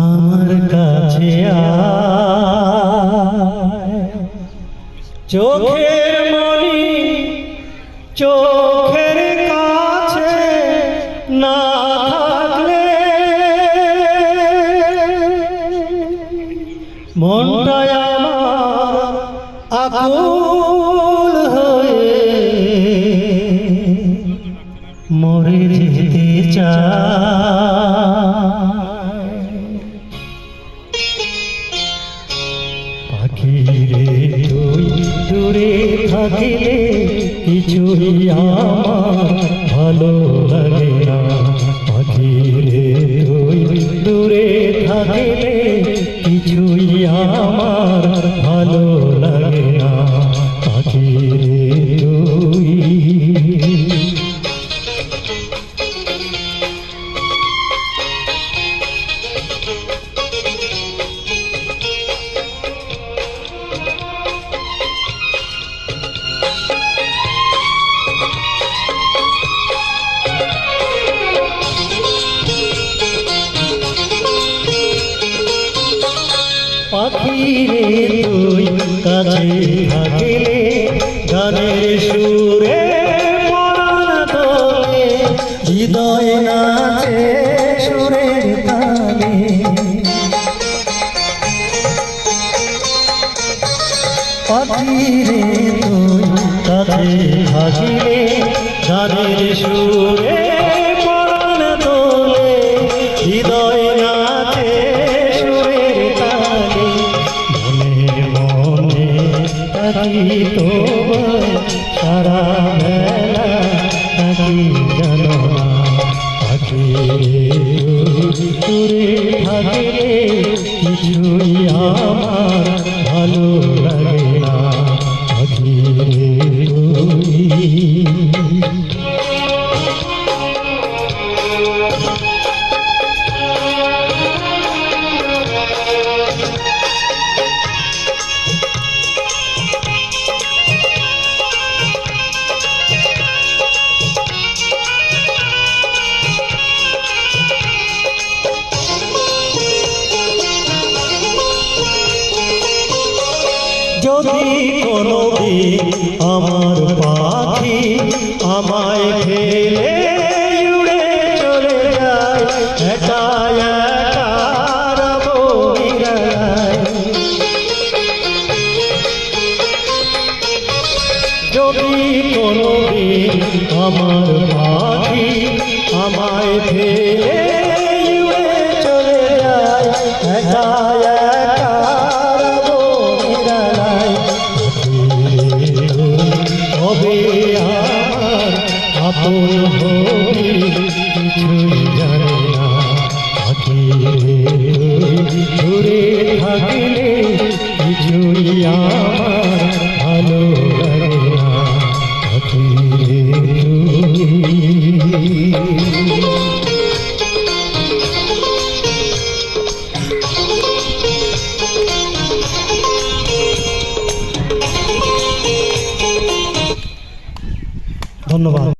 আমার কাছে চোখের মনি চোখের কাছে না থাকলে মনটা আমার আকুল হয়ে মরে যেতে চায়। পাখি রে তুই দূরে থাকিলে কিছুই আমার ভালো লাগে না। পাখি রে তুই দূরে থাকিলে কিছুই আমার ভালো লাগে না। পাখি রে তুই পাখি রে তুই কাছে থাকিলে গানের সুরে পরাণ তোলে হৃদয় নাচে সুরের তালে। পাখি রে তুই কাছে থাকিলে গানের সুরে পরাণ তোলে হৃদয় নাচে সুরের তালে। মনে থাকি তো সারা বেলা থাকি জানো না। পাখি দূরে থাকিলে কিছুই আমার ভালো লাগে না। পাখি যদি কোনোদিন আমার পাখি আমায় ফেলে উড়ে চলে যায় একা একা রব নিরালায়। যদি কোনোদিন আমার পাখি আমায় ফেলে উড়ে চলে যায় একা একা তবে আমার আপন হবি কিছুই জানে না। পাখি দূরে থাকিলে কিছুই আমার